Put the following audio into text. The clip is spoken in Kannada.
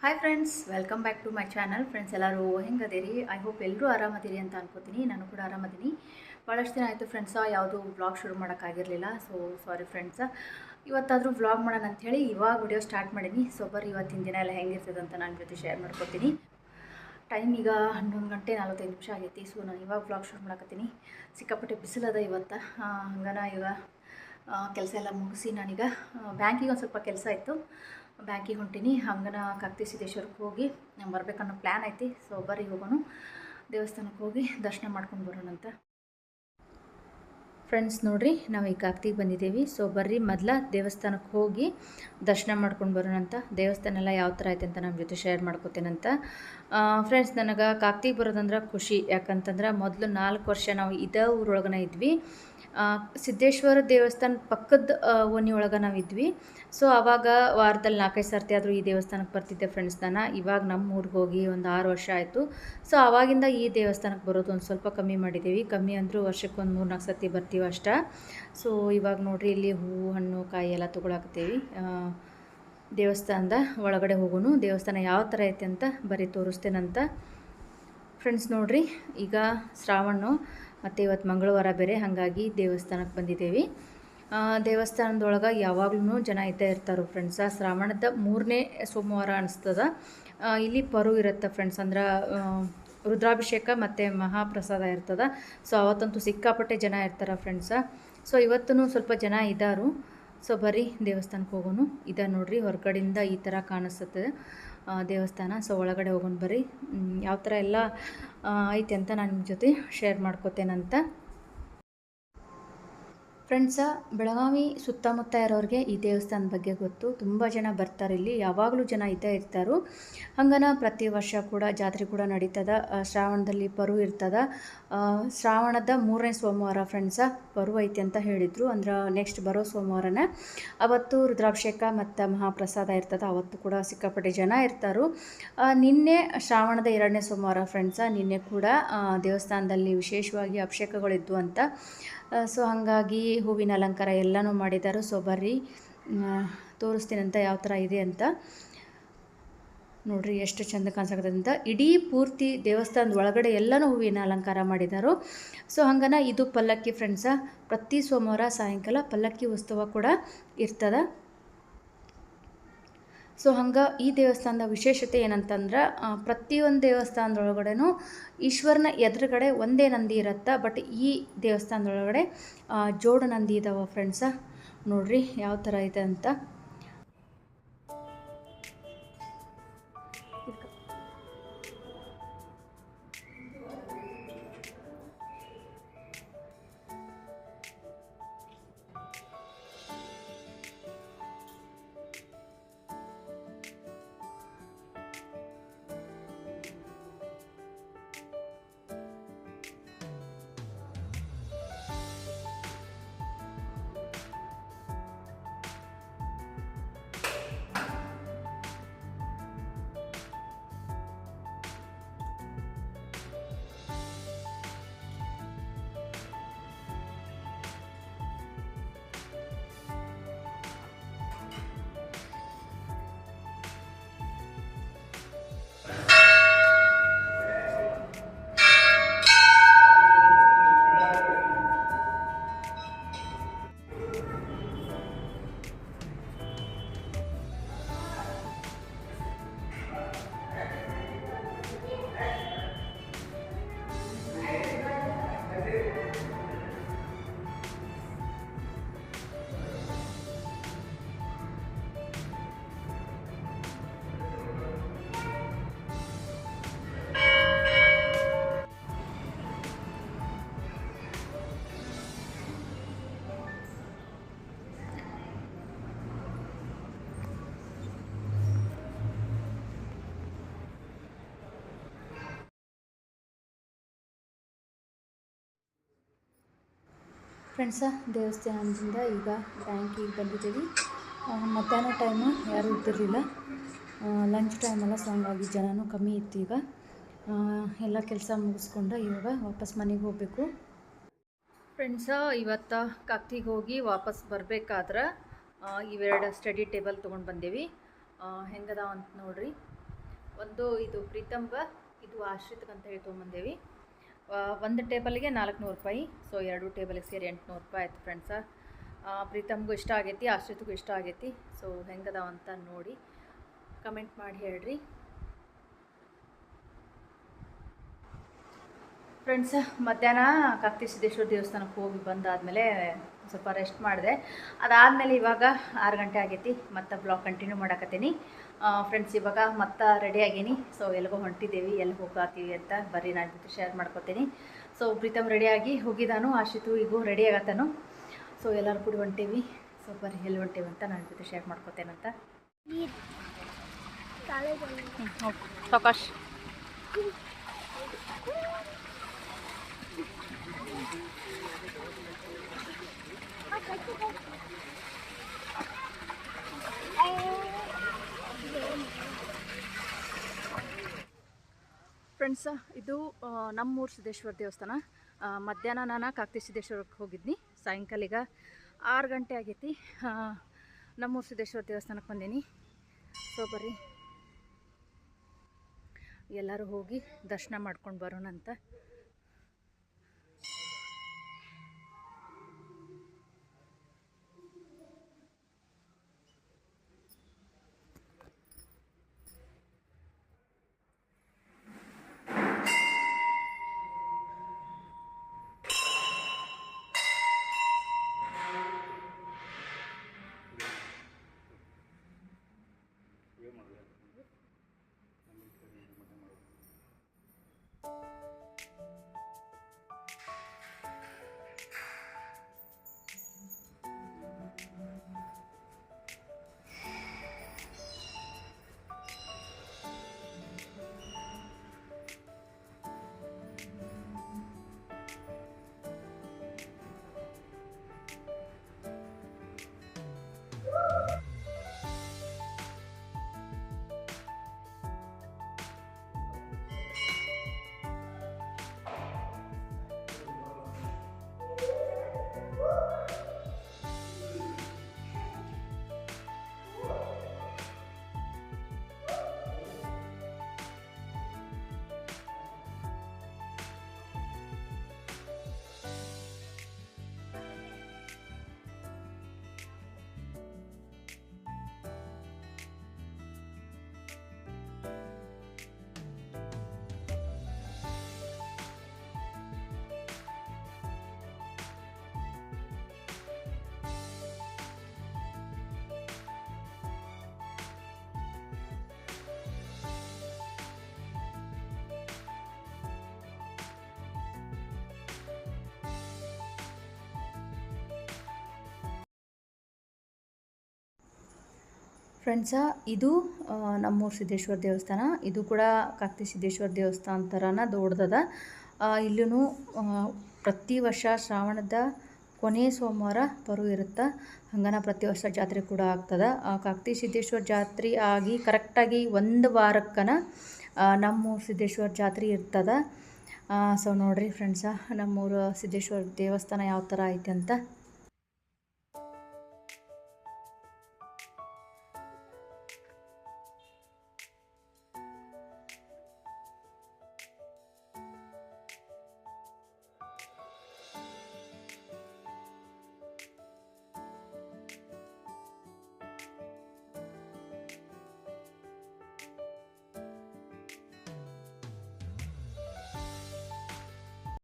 Hi friends, welcome back to my channel. Friends ಎಲ್ಲರೂ ಹೆಂಗದಿರಿ? ಐ ಹೋಪ್ ಎಲ್ಲರೂ ಆರಾಮದಿರಿ ಅಂತ ಅನ್ಕೋತೀನಿ. ನಾನು ಕೂಡ ಆರಾಮದೀನಿ. ಭಾಳಷ್ಟು ದಿನ ಆಯಿತು ಫ್ರೆಂಡ್ಸ, ಯಾವುದೂ ವ್ಲಾಗ್ ಶುರು ಮಾಡೋಕ್ಕಾಗಿರಲಿಲ್ಲ. So sorry friends. ಇವತ್ತಾದರೂ ವ್ಲಾಗ್ ಮಾಡೋಣ ಅಂಥೇಳಿ ಇವಾಗ ವಿಡಿಯೋ ಸ್ಟಾರ್ಟ್ ಮಾಡೀನಿ. ಸೊ ಬರ್ರಿ ಇವತ್ತಿನ ದಿನ ಎಲ್ಲ ಹೆಂಗಿರ್ತದೆ ಅಂತ ನಾನು ಜೊತೆ ಶೇರ್ ಮಾಡ್ಕೊತೀನಿ. ಟೈಮ್ ಈಗ 11 ಗಂಟೆ 45 ನಿಮಿಷ ಆಗೈತಿ. ಸೊ ನಾನು ಇವಾಗ ವ್ಲಾಗ್ ಶುರು ಮಾಡಕತ್ತೀನಿ. ಸಿಕ್ಕಾಪಟ್ಟೆ ಬಿಸಿಲದ ಇವತ್ತು. ಹಂಗನ ಈಗ ಕೆಲಸ ಎಲ್ಲ ಮುಗಿಸಿ ನಾನೀಗ ಬ್ಯಾಂಕಿಗೆ ಒಂದು ಸ್ವಲ್ಪ ಕೆಲಸ ಇತ್ತು, ಬ್ಯಾಂಕಿಗೆ ಹೊಂಟೀನಿ. ಹಂಗನ ಕತ್ತಿ ಸಿದ್ದೇಶ್ವರಕ್ಕೆ ಹೋಗಿ ಬರ್ಬೇಕನ್ನೋ ಪ್ಲ್ಯಾನ್ ಐತಿ. ಸೊ ಬರ್ರಿ ಹೋಗೋಣ, ದೇವಸ್ಥಾನಕ್ಕೆ ಹೋಗಿ ದರ್ಶನ ಮಾಡ್ಕೊಂಡು ಬರೋಣಂತ. ಫ್ರೆಂಡ್ಸ್ ನೋಡಿರಿ, ನಾವು ಈಗ ಕಾಕ್ತಿಗೆ ಬಂದಿದ್ದೀವಿ. ಸೊ ಬರ್ರಿ ಮೊದಲ ದೇವಸ್ಥಾನಕ್ಕೆ ಹೋಗಿ ದರ್ಶನ ಮಾಡ್ಕೊಂಡು ಬರೋಣಂತ. ದೇವಸ್ಥಾನ ಎಲ್ಲ ಯಾವ ಥರ ಐತೆ ಅಂತ ನಮ್ಮ ಜೊತೆ ಶೇರ್ ಮಾಡ್ಕೋತೇನಂತ. ಫ್ರೆಂಡ್ಸ್, ನನಗೆ ಕಾಕ್ತಿಗೆ ಬರೋದಂದ್ರೆ ಖುಷಿ. ಯಾಕಂತಂದ್ರೆ ಮೊದಲು 4 ವರ್ಷ ನಾವು ಇದೇ ಊರೊಳಗನ ಇದ್ವಿ. ಸಿದ್ದೇಶ್ವರ ದೇವಸ್ಥಾನ ಪಕ್ಕದ ಓಣಿ ಒಳಗೆ ನಾವಿದ್ವಿ. ಸೊ ಆವಾಗ ವಾರದಲ್ಲಿ 4-5 ಸರ್ತಿ ಆದರೂ ಈ ದೇವಸ್ಥಾನಕ್ಕೆ ಬರ್ತಿದ್ದೆ ಫ್ರೆಂಡ್ಸ್. ಇವಾಗ ನಮ್ಮ ಊರಿಗೆ ಹೋಗಿ ಒಂದು 6 ವರ್ಷ ಆಯಿತು. ಸೊ ಆವಾಗಿಂದ ಈ ದೇವಸ್ಥಾನಕ್ಕೆ ಬರೋದು ಒಂದು ಸ್ವಲ್ಪ ಕಮ್ಮಿ ಮಾಡಿದ್ದೀವಿ. ಕಮ್ಮಿ ಅಂದರೂ ವರ್ಷಕ್ಕೆ ಒಂದು 3-4 ಸರ್ತಿ ಬರ್ತೀವಿ ಅಷ್ಟೇ. ಸೊ ಇವಾಗ ನೋಡಿರಿ, ಇಲ್ಲಿ ಹೂವು ಹಣ್ಣು ಕಾಯಿ ಎಲ್ಲ ತೊಗೊಳಕತ್ತೀವಿ. ದೇವಸ್ಥಾನದ ಒಳಗಡೆ ಹೋಗೋನು. ದೇವಸ್ಥಾನ ಯಾವ ಥರ ಐತೆ ಅಂತ ಬರೀ ತೋರಿಸ್ತೇನಂತ. ಫ್ರೆಂಡ್ಸ್ ನೋಡಿರಿ, ಈಗ ಶ್ರಾವಣ ಮತ್ತು ಇವತ್ತು ಮಂಗಳವಾರ ಬೇರೆ, ಹಾಗಾಗಿ ದೇವಸ್ಥಾನಕ್ಕೆ ಬಂದಿದ್ದೇವೆ. ದೇವಸ್ಥಾನದೊಳಗೆ ಯಾವಾಗ್ಲೂ ಜನ ಇದ್ದೇ ಇರ್ತಾರೆ ಫ್ರೆಂಡ್ಸ. ಶ್ರಾವಣದ 3ನೇ ಸೋಮವಾರ ಅನಿಸ್ತದ. ಇಲ್ಲಿ ಪರು ಇರುತ್ತೆ ಫ್ರೆಂಡ್ಸ್, ಅಂದ್ರೆ ರುದ್ರಾಭಿಷೇಕ ಮತ್ತು ಮಹಾಪ್ರಸಾದ ಇರ್ತದೆ. ಸೊ ಅವತ್ತಂತೂ ಸಿಕ್ಕಾಪಟ್ಟೆ ಜನ ಇರ್ತಾರೆ ಫ್ರೆಂಡ್ಸ. ಸೊ ಇವತ್ತೂ ಸ್ವಲ್ಪ ಜನ ಇದ್ದಾರು. ಸೊ ಬರ್ರಿ ದೇವಸ್ಥಾನಕ್ಕೆ ಹೋಗೋನು. ಇದೆ ನೋಡ್ರಿ, ಹೊರಗಡೆಯಿಂದ ಈ ಥರ ಕಾಣಿಸ್ತದೆ ದೇವಸ್ಥಾನ. ಸೊ ಒಳಗಡೆ ಹೋಗೋಣ ಬರ್ರಿ. ಯಾವ ಥರ ಎಲ್ಲ ಐತೆ ಅಂತ ನಾನು ನಿಮ್ಮ ಜೊತೆ ಶೇರ್ ಮಾಡ್ಕೋತೇನಂತ. ಫ್ರೆಂಡ್ಸ, ಬೆಳಗಾವಿ ಸುತ್ತಮುತ್ತ ಇರೋರಿಗೆ ಈ ದೇವಸ್ಥಾನದ ಬಗ್ಗೆ ಗೊತ್ತು. ತುಂಬ ಜನ ಬರ್ತಾರೆ ಇಲ್ಲಿ, ಯಾವಾಗಲೂ ಜನ ಇದ್ದೇ ಇರ್ತಾರೆ. ಹಂಗನ ಪ್ರತಿ ವರ್ಷ ಕೂಡ ಜಾತ್ರೆ ಕೂಡ ನಡೀತದ. ಶ್ರಾವಣದಲ್ಲಿ ಪರು ಇರ್ತದ. ಶ್ರಾವಣದ 3ನೇ ಸೋಮವಾರ ಫ್ರೆಂಡ್ಸ ಪರು ಐತಿ ಅಂತ ಹೇಳಿದರು. ಅಂದ್ರೆ ನೆಕ್ಸ್ಟ್ ಬರೋ ಸೋಮವಾರನ ಅವತ್ತು ರುದ್ರಾಭಿಷೇಕ ಮತ್ತು ಮಹಾಪ್ರಸಾದ ಇರ್ತದೆ. ಅವತ್ತು ಕೂಡ ಸಿಕ್ಕಾಪಟ್ಟೆ ಜನ ಇರ್ತಾರೆ. ನಿನ್ನೆ ಶ್ರಾವಣದ 2ನೇ ಸೋಮವಾರ ಫ್ರೆಂಡ್ಸ, ನಿನ್ನೆ ಕೂಡ ದೇವಸ್ಥಾನದಲ್ಲಿ ವಿಶೇಷವಾಗಿ ಅಭಿಷೇಕಗಳಿದ್ವು ಅಂತ. ಸೊ ಹಾಗಾಗಿ ಹೂವಿನ ಅಲಂಕಾರ ಎಲ್ಲನೂ ಮಾಡಿದ್ದಾರೆ. ಸೊ ಬರ್ರಿ ತೋರಿಸ್ತೀನಂತ ಯಾವ ಥರ ಇದೆ ಅಂತ. ನೋಡ್ರಿ ಎಷ್ಟು ಚಂದ ಕಾಣಿಸಕತ್ತದ ಅಂತ. ಇಡೀ ಪೂರ್ತಿ ದೇವಸ್ಥಾನದ ಒಳಗಡೆ ಎಲ್ಲನೂ ಹೂವಿನ ಅಲಂಕಾರ ಮಾಡಿದ್ದಾರೆ. ಸೊ ಹಂಗನ ಇದು ಪಲ್ಲಕ್ಕಿ ಫ್ರೆಂಡ್ಸ. ಪ್ರತಿ ಸೋಮವಾರ ಸಾಯಂಕಾಲ ಪಲ್ಲಕ್ಕಿ ಉತ್ಸವ ಕೂಡ ಇರ್ತದೆ. ಸೊ ಹಂಗೆ ಈ ದೇವಸ್ಥಾನದ ವಿಶೇಷತೆ ಏನಂತಂದ್ರೆ, ಪ್ರತಿಯೊಂದು ದೇವಸ್ಥಾನದೊಳಗಡೆನೂ ಈಶ್ವರನ ಎದುರುಗಡೆ ಒಂದೇ ನಂದಿ ಇರುತ್ತೆ. ಬಟ್ ಈ ದೇವಸ್ಥಾನದೊಳಗಡೆ ಜೋಡು ನಂದಿ ಇದ್ದಾವೆ ಫ್ರೆಂಡ್ಸ. ನೋಡ್ರಿ ಯಾವ ಥರ ಇದೆ ಅಂತ. ಫ್ರೆಂಡ್ಸ, ದೇವಸ್ಥಾನದಿಂದ ಈಗ ಬ್ಯಾಂಕಿಗೆ ಬಂದಿದ್ದೀವಿ. ಮಧ್ಯಾಹ್ನ ಟೈಮು ಯಾರೂ ಇದ್ದಿರಲಿಲ್ಲ, ಲಂಚ್ ಟೈಮಲ್ಲ. ಸೊ ಹಂಗಾಗಿ ಜನನೂ ಕಮ್ಮಿ ಇತ್ತು. ಈಗ ಎಲ್ಲ ಕೆಲಸ ಮುಗಿಸ್ಕೊಂಡು ಇವಾಗ ವಾಪಸ್ ಮನೆಗೆ ಹೋಗಬೇಕು. ಫ್ರೆಂಡ್ಸ, ಇವತ್ತು ಕಾಕ್ತಿಗೆ ಹೋಗಿ ವಾಪಸ್ ಬರಬೇಕಾದ್ರೆ ಇವೆರಡು ಸ್ಟಡಿ ಟೇಬಲ್ ತೊಗೊಂಡು ಬಂದೇವಿ. ಹೆಂಗದ ಅಂತ ನೋಡ್ರಿ. ಒಂದು ಇದು ಪ್ರೀತಮ್ಗ, ಇದು ಆಶ್ರಿತ್ಗಂತ ಹೇಳಿ ತೊಗೊಂಬಂದೇವಿ. ಒಂದು ಟೇಬಲ್ಗೆ 400 ರೂಪಾಯಿ. ಸೊ 2 ಟೇಬಲ್ಗೆ ಸೇರಿ 800 ರೂಪಾಯಿ ಆಯ್ತು ಫ್ರೆಂಡ್ಸ. ಪ್ರೀತಮ್ಗೂ ಇಷ್ಟ ಆಗೈತಿ, ಆಶ್ರಿತ್ಗೂ ಇಷ್ಟ ಆಗೈತಿ. ಸೊ ಹೆಂಗದಾವ ಅಂತ ನೋಡಿ ಕಮೆಂಟ್ ಮಾಡಿ ಹೇಳ್ರಿ ಫ್ರೆಂಡ್ಸ. ಮಧ್ಯಾಹ್ನ ಕಾಕ್ತಿ ಸಿದ್ದೇಶ್ವರ ದೇವಸ್ಥಾನಕ್ಕೆ ಹೋಗಿ ಬಂದಾದಮೇಲೆ ಸ್ವಲ್ಪ ರೆಸ್ಟ್ ಮಾಡಿದೆ. ಅದಾದಮೇಲೆ ಇವಾಗ 6 ಗಂಟೆ ಆಗೈತಿ. ಮತ್ತು ಬ್ಲಾಗ್ ಕಂಟಿನ್ಯೂ ಮಾಡಕತ್ತೀನಿ ಫ್ರೆಂಡ್ಸ್. ಇವಾಗ ಮತ್ತೆ ರೆಡಿ ಆಗೀನಿ. ಸೊ ಎಲ್ಲಿಗೋ ಹೊಂಟಿದ್ದೇವೆ, ಎಲ್ಲಿ ಹೋಗಾತೀವಿ ಅಂತ ಬರ್ರಿ ನಾನು ಜೊತೆ ಶೇರ್ ಮಾಡ್ಕೊತೀನಿ. ಸೊ ಪ್ರೀತಮ್ ರೆಡಿಯಾಗಿ ಹೋಗಿದ್ದಾನು, ಆಶಿತು ಈಗೂ ರೆಡಿ ಆಗತ್ತಾನು. ಸೊ ಎಲ್ಲರೂ ಕೂಡಿ ಹೊಂಟೀವಿ. ಸೊ ಬರ್ರಿ ಎಲ್ಲಿ ಹೊಂಟೀವಿ ಅಂತ ನನ್ನ ಜೊತೆ ಶೇರ್ ಮಾಡ್ಕೊತೇನಂತ. ಸಾಕಾಶ್ ಫ್ರೆಂಡ್ಸ, ಇದು ನಮ್ಮೂರು ಸಿದ್ದೇಶ್ವರ ದೇವಸ್ಥಾನ. ಮಧ್ಯಾಹ್ನ ನಾನು ಕಾಕ್ತಿ ಸಿದ್ದೇಶ್ವರಕ್ಕೆ ಹೋಗಿದ್ನಿ. ಸಾಯಂಕಾಲ ಈಗ 6 ಗಂಟೆ ಆಗೈತಿ. ನಮ್ಮೂರು ಸಿದ್ದೇಶ್ವರ ದೇವಸ್ಥಾನಕ್ಕೆ ಬಂದೀನಿ. ಸೊ ಬರ್ರಿ ಎಲ್ಲರೂ ಹೋಗಿ ದರ್ಶನ ಮಾಡ್ಕೊಂಡು ಬರೋಣಂತ. ಫ್ರೆಂಡ್ಸ, ಇದು ನಮ್ಮೂರು ಸಿದ್ದೇಶ್ವರ ದೇವಸ್ಥಾನ. ಇದು ಕೂಡ ಕಾಕ್ತಿ ಸಿದ್ದೇಶ್ವರ ದೇವಸ್ಥಾನ ಥರನ ದೊಡ್ಡದ. ಇಲ್ಲೂ ಪ್ರತಿ ವರ್ಷ ಶ್ರಾವಣದ ಕೊನೆಯ ಸೋಮವಾರ ಬರು ಇರುತ್ತೆ. ಹಂಗನ ಪ್ರತಿ ವರ್ಷ ಜಾತ್ರೆ ಕೂಡ ಆಗ್ತದೆ. ಕಾಕ್ತಿ ಸಿದ್ದೇಶ್ವರ ಜಾತ್ರೆ ಆಗಿ ಕರೆಕ್ಟಾಗಿ 1 ವಾರಕ್ಕನ ನಮ್ಮೂರು ಸಿದ್ದೇಶ್ವರ ಜಾತ್ರೆ ಇರ್ತದೆ. ಸೊ ನೋಡಿರಿ ಫ್ರೆಂಡ್ಸ, ನಮ್ಮೂರು ಸಿದ್ದೇಶ್ವರ ದೇವಸ್ಥಾನ ಯಾವ ಥರ ಐತೆ ಅಂತ.